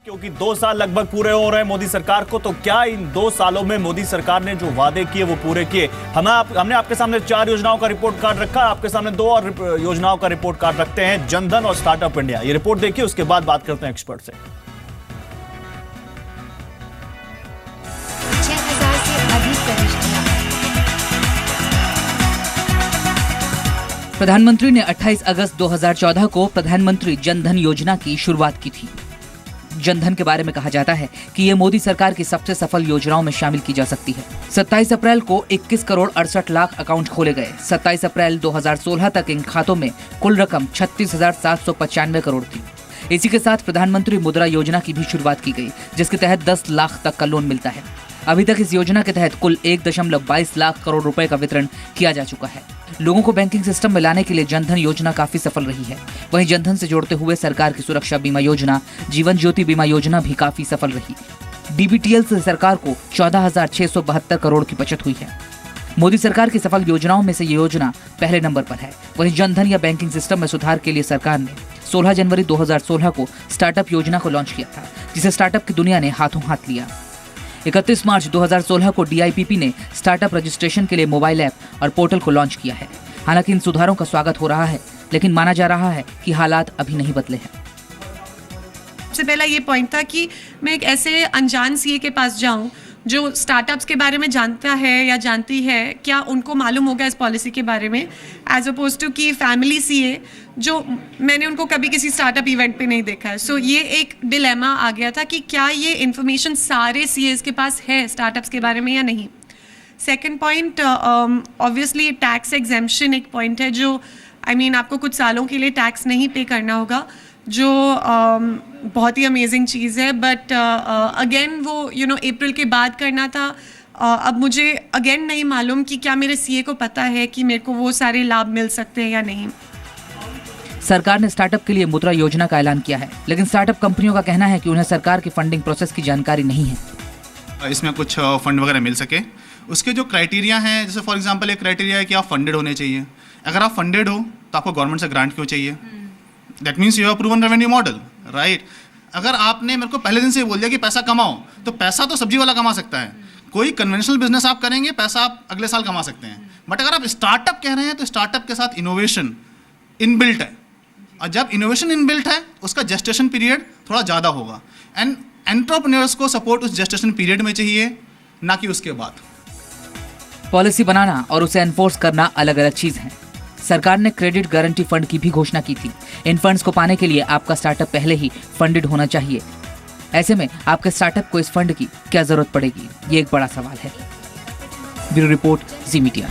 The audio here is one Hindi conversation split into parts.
क्योंकि 2 साल लगभग पूरे हो रहे हैं मोदी सरकार को, तो क्या इन 2 सालों में मोदी सरकार ने जो वादे किए वो पूरे किए? हमने आपके सामने 4 योजनाओं का रिपोर्ट कार्ड रखा है, आपके सामने 2 और योजनाओं का रिपोर्ट कार्ड रखते हैं, जनधन और स्टार्टअप इंडिया। ये रिपोर्ट देखिए, उसके बाद बात करते हैं एक्सपर्ट से। 6,000 से अधिक प्रविष्टियां। प्रधानमंत्री ने 28 अगस्त 2014 को प्रधानमंत्री जनधन योजना की शुरुआत की थी। जनधन के बारे में कहा जाता है कि ये मोदी सरकार की सबसे सफल योजनाओं में शामिल की जा सकती है। 27 अप्रैल को 21 करोड़ 68 लाख अकाउंट खोले गए। 27 अप्रैल 2016 तक इन खातों में कुल रकम 36,795 करोड़ थी। इसी के साथ प्रधानमंत्री मुद्रा योजना की भी शुरुआत की गई, जिसके तहत 10 लाख तक का लोन मिलता है। अभी तक इस योजना के तहत कुल 1.22 लाख करोड़ रुपए का वितरण किया जा चुका है। लोगों को बैंकिंग सिस्टम में लाने के लिए जनधन योजना काफी सफल रही है। वहीं जनधन से जोड़ते हुए सरकार की सुरक्षा बीमा योजना, जीवन ज्योति बीमा योजना भी काफी सफल रही। डीबीटीएल से सरकार को 14,672 करोड़ की बचत हुई है। मोदी सरकार की सफल योजनाओं में से ये योजना पहले नंबर पर है। वहीं जनधन या बैंकिंग सिस्टम में सुधार के लिए सरकार ने 16 जनवरी 2016 को स्टार्टअप योजना को लॉन्च किया था, जिसे स्टार्टअप की दुनिया ने हाथों हाथ लिया। 31 मार्च 2016 को डीआईपीपी ने स्टार्टअप रजिस्ट्रेशन के लिए मोबाइल ऐप और पोर्टल को लॉन्च किया है। हालांकि इन सुधारों का स्वागत हो रहा है, लेकिन माना जा रहा है कि हालात अभी नहीं बदले हैं। सबसे पहला ये पॉइंट था कि मैं एक ऐसे अनजान सीए के पास जाऊं जो स्टार्टअप्स के बारे में जानता है या जानती है, क्या उनको मालूम होगा इस पॉलिसी के बारे में, एज अपोज टू कि फैमिली सीए जो मैंने उनको कभी किसी स्टार्टअप इवेंट पे नहीं देखा है। सो ये एक डिलेमा आ गया था कि क्या ये इन्फॉर्मेशन सारे सीएस के पास है स्टार्टअप्स के बारे में या नहीं। Second point, obviously tax exemption एक पॉइंट है जो आपको कुछ सालों के लिए टैक्स नहीं पे करना होगा, जो बहुत ही अमेजिंग चीज़ है। बट अगेन वो अप्रैल के बाद करना था। अब मुझे अगेन नहीं मालूम कि क्या मेरे सीए को पता है कि मेरे को वो सारे लाभ मिल सकते हैं या नहीं। सरकार ने स्टार्टअप के लिए मुद्रा योजना का ऐलान किया है, लेकिन स्टार्टअप कंपनियों का कहना है कि उन्हें सरकार की फंडिंग प्रोसेस की जानकारी नहीं है। इसमें कुछ फंड वगैरह मिल सके, उसके जो क्राइटेरिया हैं, जैसे फॉर एग्जांपल एक क्राइटेरिया है कि आप फंडेड होने चाहिए। अगर आप फंडेड हो तो आपको गवर्नमेंट से ग्रांट क्यों चाहिए? That means you have proven revenue model, right. अगर आपने मेरे को पहले दिन से बोल दिया कि पैसा कमाओ, तो पैसा तो सब्जी वाला कमा सकता है। कोई कन्वेंशनल बिजनेस आप करेंगे, पैसा आप अगले साल कमा सकते हैं। बट अगर आप स्टार्टअप कह रहे हैं तो स्टार्टअप के साथ इनोवेशन इनबिल्ट है, और जब इनोवेशन इनबिल्ट है उसका जेस्टेशन पीरियड थोड़ा ज़्यादा होगा। एंड एंटरप्रेन्योर्स को सपोर्ट उस जेस्टेशन पीरियड में चाहिए, ना कि उसके बाद। पॉलिसी बनाना और उसे एनफोर्स करना अलग अलग चीज है। सरकार ने क्रेडिट गारंटी फंड की भी घोषणा की थी। इन फंड्स को पाने के लिए आपका स्टार्टअप पहले ही फंडेड होना चाहिए। ऐसे में आपके स्टार्टअप को इस फंड की क्या जरूरत पड़ेगी, ये एक बड़ा सवाल है। ब्यूरो रिपोर्ट, जी मीडिया।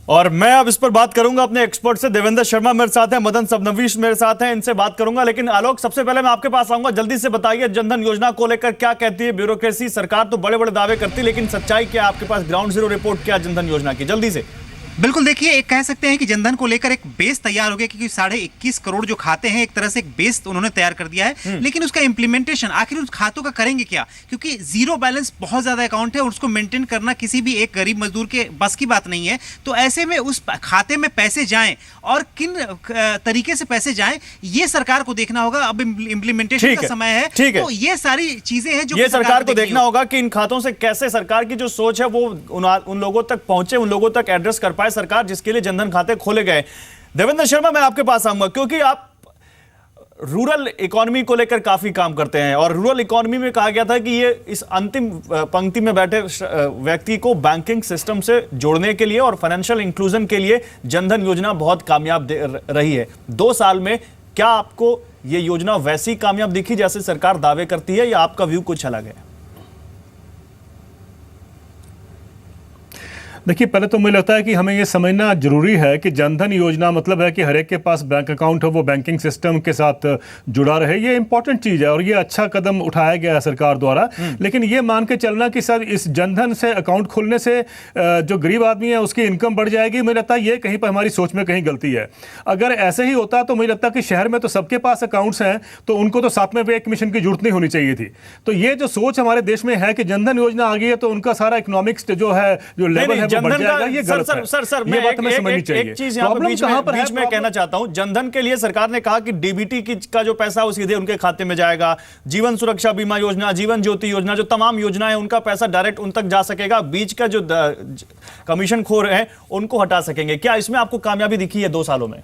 और मैं अब इस पर बात करूंगा अपने एक्सपर्ट से। देवेंद्र शर्मा मेरे साथ हैं, मदन सबनवीश मेरे साथ हैं, इनसे बात करूंगा। लेकिन आलोक, सबसे पहले मैं आपके पास आऊंगा। जल्दी से बताइए, जनधन योजना को लेकर क्या कहती है ब्यूरोक्रेसी? सरकार तो बड़े बड़े दावे करती है, लेकिन सच्चाई क्या? आपके पास ग्राउंड जीरो रिपोर्ट क्या जनधन योजना की? जल्दी से। बिल्कुल, देखिए, एक कह सकते हैं कि जनधन को लेकर एक बेस तैयार हो गया, क्योंकि 21.5 करोड़ जो खाते हैं, एक तरह से एक बेस उन्होंने तैयार कर दिया है। लेकिन उसका इंप्लीमेंटेशन आखिर उस खातों का करेंगे क्या? क्योंकि जीरो बैलेंस बहुत ज्यादा अकाउंट है और उसको मेंटेन करना किसी भी एक गरीब मजदूर के बस की बात नहीं है। तो ऐसे में उस खाते में पैसे जाएं और किन तरीके से पैसे जाएं, ये सरकार को देखना होगा। अब इंप्लीमेंटेशन का समय है, तो ये सारी चीजें हैं जो ये सरकार को देखना होगा कि इन खातों से कैसे सरकार की जो सोच है वो उन लोगों तक पहुंचे, उन लोगों तक एड्रेस कर पाए सरकार, जिसके लिए जनधन खाते खोले गए। देवेंद्र शर्मा, मैं आपके पास आऊंगा, क्योंकि आप रूरल इकोनॉमी को लेकर काफी काम करते हैं, और रूरल इकोनॉमी में कहा गया था कि ये इस अंतिम पंक्ति में बैठे व्यक्ति को बैंकिंग सिस्टम से जोड़ने के लिए और फाइनेंशियल इंक्लूजन के लिए जनधन योजना बहुत कामयाब रही है। 2 साल में क्या आपको ये योजना वैसी कामयाब दिखी जैसे सरकार दावे करती है, या आपका व्यू कुछ अलग है? देखिए, पहले तो मुझे लगता है कि हमें ये समझना जरूरी है कि जनधन योजना मतलब है कि हर एक के पास बैंक अकाउंट हो, वो बैंकिंग सिस्टम के साथ जुड़ा रहे। ये इंपॉर्टेंट चीज़ है और ये अच्छा कदम उठाया गया है सरकार द्वारा। लेकिन ये मान के चलना कि सर इस जनधन से अकाउंट खोलने से जो गरीब आदमी है उसकी इनकम बढ़ जाएगी, मुझे लगता है ये कहीं पर हमारी सोच में कहीं गलती है। अगर ऐसे ही होता तो मुझे लगता है कि शहर में तो सबके पास अकाउंट्स हैं, तो उनको तो साथ में पे कमीशन की जरूरत नहीं होनी चाहिए थी। तो ये जो सोच हमारे देश में है कि जनधन योजना आ गई है तो उनका सारा इकोनॉमिक्स जो है, जो लेवल है, वो बढ़ जनधन जाएगा, ये का गलत है। सर ये बात हमें समझनी चाहिए। एक चीज यहाँ पे प्रॉब्लम कहाँ पर है? बीच में कहना चाहता हूं, जनधन के लिए सरकार ने कहा कि डीबीटी का जो पैसा है वो सीधे उनके खाते में जाएगा, जीवन सुरक्षा बीमा योजना, जीवन ज्योति योजना, जो तमाम योजनाएं उनका पैसा डायरेक्ट उन तक जा सकेगा, बीच का जो कमीशन खोर है उनको हटा सकेंगे। क्या इसमें आपको कामयाबी दिखी है 2 सालों में?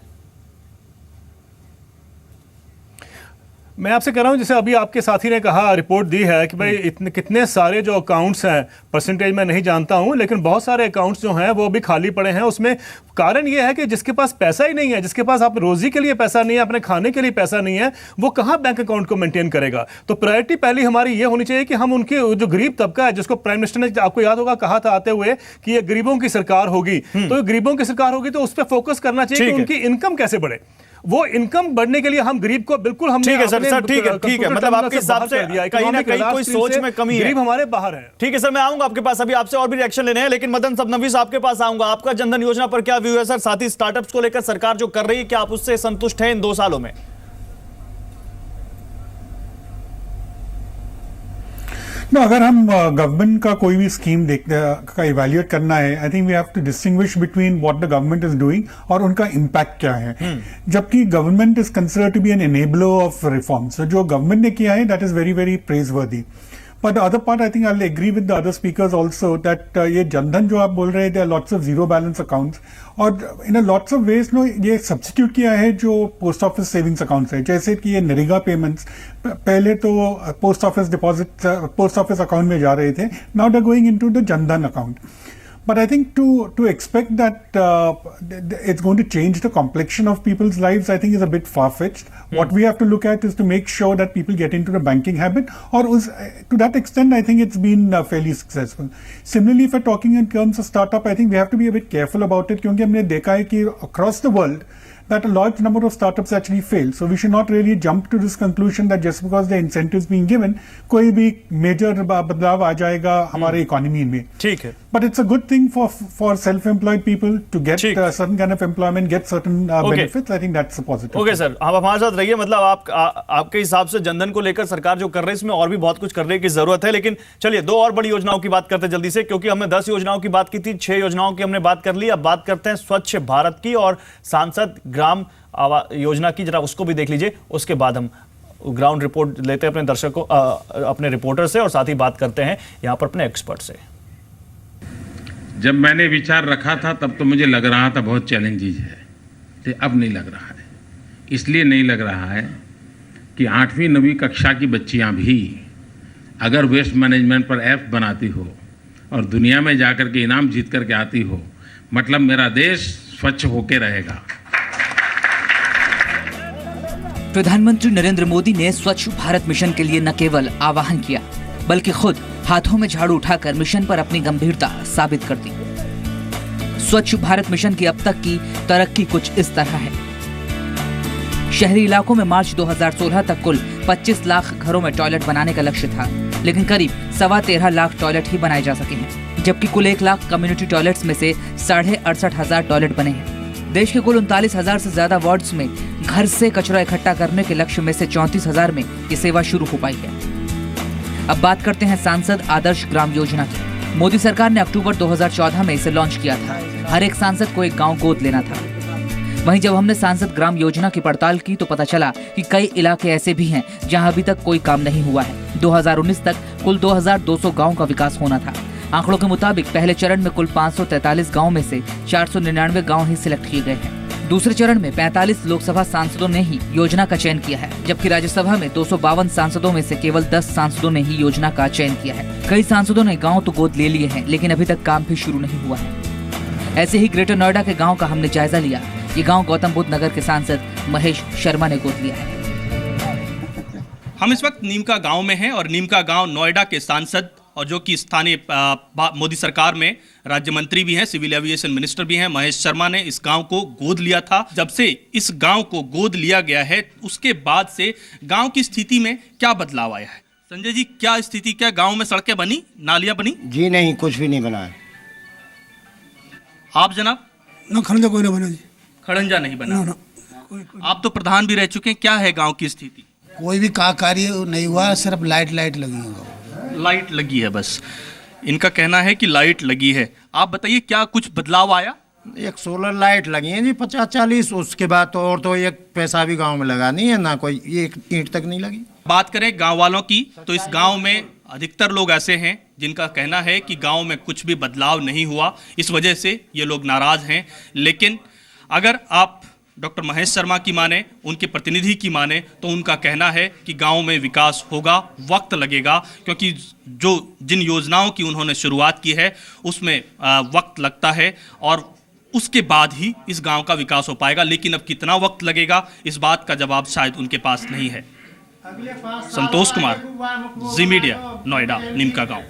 मैं आपसे कह रहा हूं, जैसे अभी आपके साथी ने कहा, रिपोर्ट दी है कि भाई इतने कितने सारे जो अकाउंट्स हैं, परसेंटेज मैं नहीं जानता हूं, लेकिन बहुत सारे अकाउंट्स जो हैं वो अभी खाली पड़े हैं। उसमें कारण ये है कि जिसके पास पैसा ही नहीं है, जिसके पास आप रोजी के लिए पैसा नहीं है, अपने खाने के लिए पैसा नहीं है, वो कहाँ बैंक अकाउंट को मेंटेन करेगा। तो प्रायोरिटी पहली हमारी ये होनी चाहिए कि हम उनके जो गरीब तबका है, जिसको प्राइम मिनिस्टर ने, आपको याद होगा, कहा था आते हुए कि ये गरीबों की सरकार होगी, तो गरीबों की सरकार होगी तो उस पर फोकस करना चाहिए कि उनकी इनकम कैसे बढ़े। वो इनकम बढ़ने के लिए हम गरीब को बिल्कुल हमने, ठीक है सर, ठीक है, मतलब आपके हिसाब से कहीं ना कहीं कोई सोच में कमी है, गरीब हमारे बाहर है। ठीक है सर, मैं आऊंगा आपके पास, अभी आपसे और भी रिएक्शन लेने हैं, लेकिन मदन सबनवीस आपके पास आऊंगा। आपका जनधन योजना पर क्या व्यू है सर? साथ ही स्टार्टअप्स को लेकर सरकार जो कर रही है, क्या आप उससे संतुष्ट हैं इन 2 सालों में? ना, अगर हम गवर्नमेंट का कोई भी स्कीम का इवैल्यूएट करना है, I think we have to distinguish between what the government is doing और उनका इम्पैक्ट क्या है। जबकि government is considered to be an enabler of reforms, so जो गवर्नमेंट ने किया है that is very very praiseworthy. But the other part, I think I'll agree with the other speakers also that ये जनधन जो आप बोल रहे हैं, there are lots of zero balance accounts और in a lots of ways no ये सब्स्टिट्यूट किया है जो पोस्ट ऑफिस सेविंग्स अकाउंट्स है। जैसे कि ये नरेगा पेमेंट्स पहले तो post office deposit, post office account में जा रहे थे, now they going into the Jan Dhan account. But I think to expect that it's going to change the complexion of people's lives, I think is a bit far-fetched. What we have to look at is to make sure that people get into the banking habit, or to that extent, I think it's been fairly successful. Similarly, if we're talking in terms of startup, I think we have to be a bit careful about it, क्योंकि हमने देखा है कि across the world that a large number of startups actually fail. So we should not really jump to this conclusion that just because the incentives being given, कोई भी major बदलाव आ जाएगा हमारे इकोनॉमी में। ठीक है। But it's a good thing for self-employed people to get certain kind of employment, get certain benefits. I think that's a positive. Okay sir, आप हमारे साथ रहिए। मतलब आपके हिसाब से जनधन को लेकर सरकार जो कर रही है, इसमें और भी बहुत कुछ करने की जरूरत है। लेकिन चलिए 2 और बड़ी योजनाओं की बात करते हैं जल्दी से, क्योंकि हमने 10 योजनाओं की बात की थी, 6 योजनाओं की हमने बात कर ली। अब बात करते हैं स्वच्छ भारत की और सांसद ग्राम योजना की, जरा उसको भी देख लीजिए। उसके बाद हम ग्राउंड रिपोर्ट लेते हैं अपने दर्शकों, अपने रिपोर्टर से, और साथ ही बात करते हैं यहाँ पर अपने एक्सपर्ट से। जब मैंने विचार रखा था तब तो मुझे लग रहा था बहुत चैलेंजेस है, तो अब नहीं लग रहा है। इसलिए नहीं लग रहा है कि 8वीं 9वीं कक्षा की बच्चियां भी अगर वेस्ट मैनेजमेंट पर ऐप बनाती हो और दुनिया में जाकर के इनाम जीत करके आती हो, मतलब मेरा देश स्वच्छ होके रहेगा। प्रधानमंत्री नरेंद्र मोदी ने स्वच्छ भारत मिशन के लिए न केवल आह्वान किया, बल्कि खुद हाथों में झाड़ू उठाकर मिशन पर अपनी गंभीरता साबित कर दी। स्वच्छ भारत मिशन की अब तक की तरक्की कुछ इस तरह है। शहरी इलाकों में मार्च 2016 तक कुल 25 लाख घरों में टॉयलेट बनाने का लक्ष्य था, लेकिन करीब 13.25 लाख टॉयलेट ही बनाए जा सके हैं, जबकि कुल 1 लाख कम्युनिटी टॉयलेट्स में से 68,500 टॉयलेट बने हैं। देश के कुल 39,000 से ज्यादा वार्ड्स में घर से कचरा इकट्ठा करने के लक्ष्य में से 34,000 में ये सेवा शुरू हो पाई है। अब बात करते हैं सांसद आदर्श ग्राम योजना की। मोदी सरकार ने अक्टूबर 2014 में इसे लॉन्च किया था। हर एक सांसद को एक गांव गोद लेना था। वहीं जब हमने सांसद ग्राम योजना की पड़ताल की तो पता चला कि कई इलाके ऐसे भी हैं जहां अभी तक कोई काम नहीं हुआ है। 2019 तक कुल 2,200 गाँव का विकास होना था। आंकड़ों के मुताबिक पहले चरण में कुल 543 गाँव में से 499 गाँव ही सिलेक्ट किए गए हैं। दूसरे चरण में 45 लोकसभा सांसदों ने ही योजना का चयन किया है, जबकि राज्यसभा में 252 सांसदों में से केवल 10 सांसदों ने ही योजना का चयन किया है। कई सांसदों ने गांव तो गोद ले लिए हैं, लेकिन अभी तक काम भी शुरू नहीं हुआ है। ऐसे ही ग्रेटर नोएडा के गांव का हमने जायजा लिया। ये गांव गौतम बुद्ध नगर के सांसद महेश शर्मा ने गोद लिया है। हम इस वक्त नीम का गांव में हैं और नीम का गांव नोएडा के सांसद और जो कि स्थानीय मोदी सरकार में राज्य मंत्री भी हैं, सिविल एविएशन मिनिस्टर भी हैं, महेश शर्मा ने इस गांव को गोद लिया था। जब से इस गांव को गोद लिया गया है उसके बाद से गांव की स्थिति में क्या बदलाव आया है? संजय जी, क्या स्थिति, क्या गांव में सड़कें बनी, नालियां बनी? जी नहीं, कुछ भी नहीं बना है। आप जनाब? ना, खड़ंजा कोई नहीं बना जी। खड़ंजा नहीं बना ना। आप तो प्रधान भी रह चुके हैं, क्या है गाँव की स्थिति? कोई भी कार्य नहीं हुआ, सिर्फ लाइट लगी है। लाइट लगी है बस। इनका कहना है कि लाइट लगी है। आप बताइए क्या कुछ बदलाव आया? एक सोलर लाइट लगी है जी 50-40, उसके बाद तो और तो एक पैसा भी गांव में लगा नहीं है, ना कोई एक ईंट तक नहीं लगी। बात करें गांव वालों की तो इस गांव में अधिकतर लोग ऐसे हैं जिनका कहना है कि गांव में कुछ भी बदलाव नहीं हुआ, इस वजह से ये लोग नाराज हैं। लेकिन अगर आप डॉक्टर महेश शर्मा की माने, उनके प्रतिनिधि की माने, तो उनका कहना है कि गांव में विकास होगा, वक्त लगेगा, क्योंकि जिन योजनाओं की उन्होंने शुरुआत की है उसमें वक्त लगता है और उसके बाद ही इस गांव का विकास हो पाएगा। लेकिन अब कितना वक्त लगेगा इस बात का जवाब शायद उनके पास नहीं है। संतोष कुमार, जी मीडिया, नोएडा, नीम का गांव।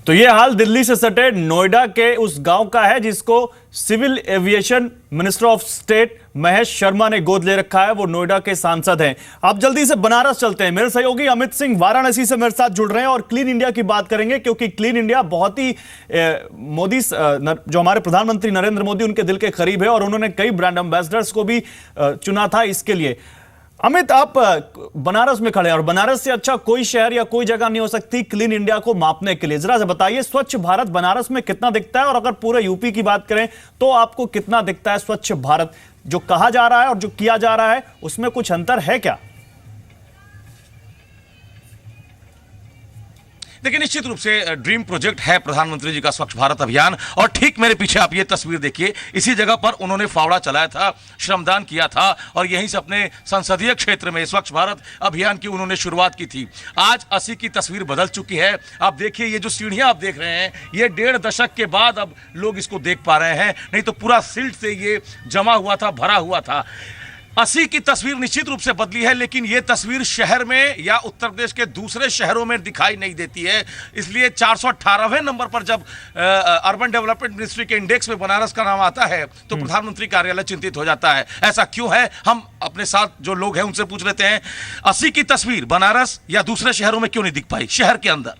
तो ये हाल दिल्ली से सटे नोएडा के उस गांव का है जिसको civil aviation minister of state Mahesh Sharma ने गोद ले रखा है। वो नोएडा के सांसद हैं। अब जल्दी से बनारस चलते हैं। मेरे सहयोगी अमित सिंह वाराणसी से मेरे साथ जुड़ रहे हैं और क्लीन इंडिया की बात करेंगे, क्योंकि क्लीन इंडिया बहुत ही मोदी जो हमारे प्रधानमंत्री नरेंद्र मोदी उनके दिल के करीब है और उन्होंने कई ब्रांड एम्बेसडर्स को भी चुना था इसके लिए। अमित, आप बनारस में खड़े हैं और बनारस से अच्छा कोई शहर या कोई जगह नहीं हो सकती क्लीन इंडिया को मापने के लिए। जरा से बताइए स्वच्छ भारत बनारस में कितना दिखता है, और अगर पूरे यूपी की बात करें तो आपको कितना दिखता है स्वच्छ भारत? जो कहा जा रहा है और जो किया जा रहा है उसमें कुछ अंतर है क्या? देखिए, निश्चित रूप से ड्रीम प्रोजेक्ट है प्रधानमंत्री जी का स्वच्छ भारत अभियान। और ठीक मेरे पीछे आप ये तस्वीर देखिए, इसी जगह पर उन्होंने फावड़ा चलाया था, श्रमदान किया था और यहीं से अपने संसदीय क्षेत्र में स्वच्छ भारत अभियान की उन्होंने शुरुआत की थी। आज 80 की तस्वीर बदल चुकी है। आप देखिए, ये जो सीढ़ियां आप देख रहे हैं, ये 1.5 दशक के बाद अब लोग इसको देख पा रहे हैं, नहीं तो पूरा सिल्ट से ये जमा हुआ था, भरा हुआ था। 80 की तस्वीर निश्चित रूप से बदली है, लेकिन यह तस्वीर शहर में या उत्तर प्रदेश के दूसरे शहरों में दिखाई नहीं देती है। इसलिए 418वें नंबर पर जब अर्बन डेवलपमेंट मिनिस्ट्री के इंडेक्स में बनारस का नाम आता है तो प्रधानमंत्री कार्यालय चिंतित हो जाता है। ऐसा क्यों है, हम अपने साथ जो लोग हैं उनसे पूछ लेते हैं। 80 की तस्वीर बनारस या दूसरे शहरों में क्यों नहीं दिख पाई, शहर के अंदर?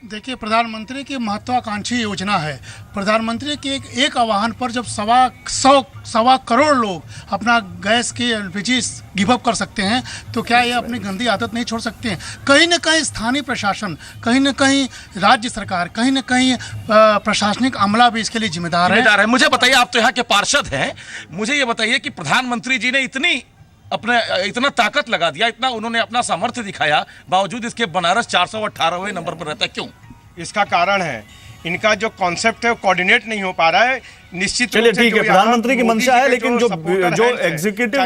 देखिए, प्रधानमंत्री की महत्वाकांक्षी योजना है। प्रधानमंत्री के एक आह्वान पर जब 1.25 करोड़ लोग अपना गैस की एलपीजी गिव अप कर सकते हैं, तो क्या ये अपनी गंदी आदत नहीं छोड़ सकते हैं? कहीं न कहीं स्थानीय प्रशासन, कहीं न कहीं राज्य सरकार, कहीं न कहीं प्रशासनिक अमला भी इसके लिए जिम्मेदार है। मुझे बताइए, आप तो यहाँ के पार्षद हैं, मुझे ये बताइए कि प्रधानमंत्री जी ने इतना ताकत लगा दिया, इतना उन्होंने अपना सामर्थ्य दिखाया, बावजूद इसके बनारस 418वें नंबर पर रहता है, क्यों? इसका कारण है इनका जो कॉन्सेप्ट है वो कोऑर्डिनेट नहीं हो पा रहा है। निश्चित चलिए ठीक है, प्रधानमंत्री की मंशा है, लेकिन जो एग्जीक्यूटिव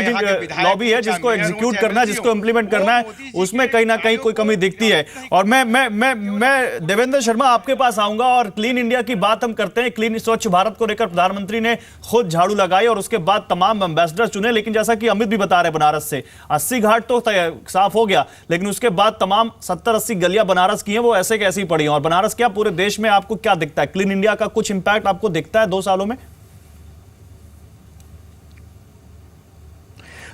लॉबी है जिसको एग्जीक्यूट करना है, जिसको इंप्लीमेंट करना है, उसमें कहीं ना कहीं कोई कमी दिखती है। और मैं देवेंद्र शर्मा आपके पास आऊंगा और क्लीन इंडिया की बात हम करते हैं। क्लीन स्वच्छ भारत को लेकर प्रधानमंत्री ने खुद झाड़ू लगाई और उसके बाद तमाम एम्बेसडर चुने, लेकिन जैसा कि अमित भी बता रहे बनारस से 80 घाट तो साफ हो गया, लेकिन उसके बाद तमाम 70-80 गलियां बनारस की हैं वो ऐसे कैसी पड़ी हैं। और बनारस क्या पूरे देश में आपको क्या दिखता है? क्लीन इंडिया का कुछ इंपैक्ट आपको दिखता है 2 सालों में?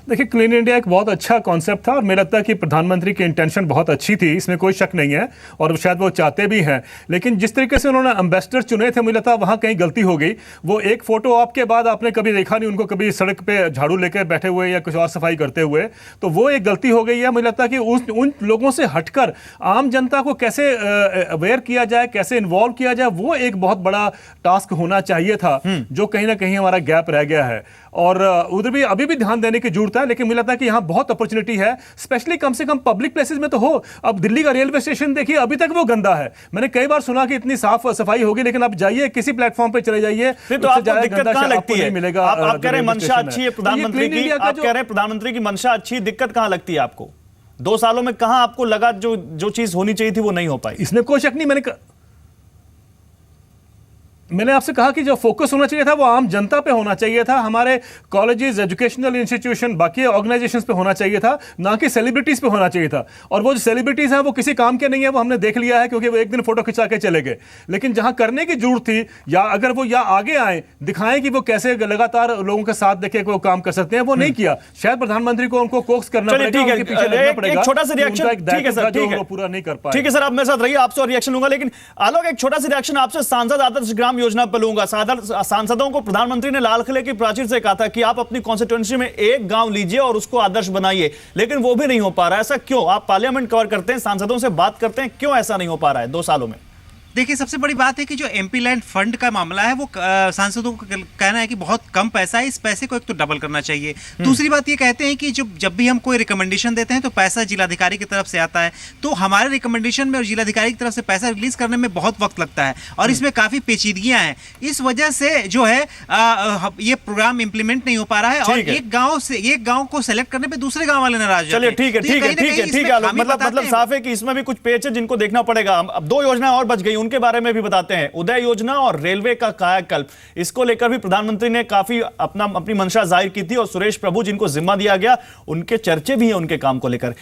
देखिए, क्लीन इंडिया एक बहुत अच्छा कॉन्सेप्ट था और मुझे लगता है कि प्रधानमंत्री की इंटेंशन बहुत अच्छी थी, इसमें कोई शक नहीं है और शायद वो चाहते भी हैं। लेकिन जिस तरीके से उन्होंने एम्बेसडर चुने थे, मुझे लगता है वहाँ कहीं गलती हो गई। वो एक फोटो आपके बाद आपने कभी देखा नहीं उनको कभी सड़क पे झाड़ू लेकर बैठे हुए या कुछ और सफाई करते हुए, तो वो एक गलती हो गई है। मुझे लगता है कि उन लोगों से हटकर आम जनता को कैसे अवेयर किया जाए, कैसे इन्वॉल्व किया जाए, वो एक बहुत बड़ा टास्क होना चाहिए था, जो कहीं ना कहीं हमारा गैप रह गया है। और उधर भी अभी भी ध्यान देने की जरूरत है, लेकिन मुझे लगता है कि यहाँ बहुत अपॉर्चुनिटी है, स्पेशली कम से कम पब्लिक प्लेसेस में तो हो। अब दिल्ली का रेलवे स्टेशन देखिए, अभी तक वो गंदा है। मैंने कई बार सुना कि इतनी साफ सफाई होगी, लेकिन आप जाइए किसी प्लेटफॉर्म पे चले जाइए, तो आपको दिक्कत कहां लगती है? मिलेगा। आप कह रहे हैं मंशा अच्छी है प्रधानमंत्री की, आप कह रहे हैं प्रधानमंत्री की मंशा अच्छी, दिक्कत कहां लगती है आपको? 2 सालों में कहां आपको लगा जो चीज होनी चाहिए थी वो नहीं हो पाई? इसमें कोई शक नहीं। मैंने आपसे कहा कि जो फोकस होना चाहिए था वो आम जनता पे होना चाहिए था, हमारे कॉलेजेस, एजुकेशनल इंस्टीट्यूशन, बाकी ऑर्गेनाइजेशंस पे होना चाहिए था, ना कि सेलिब्रिटीज पे होना चाहिए था। और वो जो सेलिब्रिटीज हैं वो किसी काम के नहीं है, वो हमने देख लिया है, क्योंकि वो एक दिन फोटो खिंचा के चले गए। लेकिन जहां करने की जरूरत थी, या अगर वो या आगे आए, दिखाएं कि वो कैसे लगातार लोगों के साथ देखे वो काम कर सकते हैं, वो नहीं किया। शायद प्रधानमंत्री को उनको कोक्स करना पड़ेगा, उनके पीछे लगना पड़ेगा। छोटा सा रिएक्शन, ठीक है सर, ठीक है, पूरा नहीं कर पाए। ठीक है सर, आप मेरे साथ रहिए, आपसे रिएक्शन लूंगा। लेकिन आलोक, एक छोटा सा रिएक्शन आपसे सांसद आदर्श ग्राम योजना पर लूंगा। सांसदों को प्रधानमंत्री ने लाल किले की प्राचीर से कहा था कि आप अपनी कॉन्स्टिट्यूएंसी में एक गांव लीजिए और उसको आदर्श बनाइए, लेकिन वो भी नहीं हो पा रहा है। ऐसा क्यों? आप पार्लियामेंट कवर करते हैं, सांसदों से बात करते हैं, क्यों ऐसा नहीं हो पा रहा है 2 सालों में? देखिए, सबसे बड़ी बात है कि जो एमपी लैंड फंड का मामला है वो सांसदों का कहना है कि बहुत कम पैसा है, इस पैसे को एक तो डबल करना चाहिए। दूसरी बात ये कहते हैं कि जब भी हम कोई रिकमेंडेशन देते हैं तो पैसा जिलाधिकारी की तरफ से आता है, तो हमारे रिकमेंडेशन में और जिलाधिकारी की तरफ से पैसा रिलीज करने में बहुत वक्त लगता है और इसमें काफी पेचीदगियां हैं। इस वजह से जो है ये प्रोग्राम इंप्लीमेंट नहीं हो पा रहा है और एक गांव को सेलेक्ट करने पे दूसरे गांव वाले नाराज। चलिए ठीक है, मतलब साफ है कि इसमें भी कुछ पेच है जिनको देखना पड़ेगा। अब 2 योजनाएं और बच गई, उनके बारे में भी बताते हैं। उदय योजना और रेलवे का कायाकल्प, इसको लेकर भी प्रधानमंत्री ने काफी अपनी मंशा जाहिर की थी और सुरेश प्रभु जिनको जिम्मा दिया गया, उनके चर्चे भी हैं उनके काम को लेकर।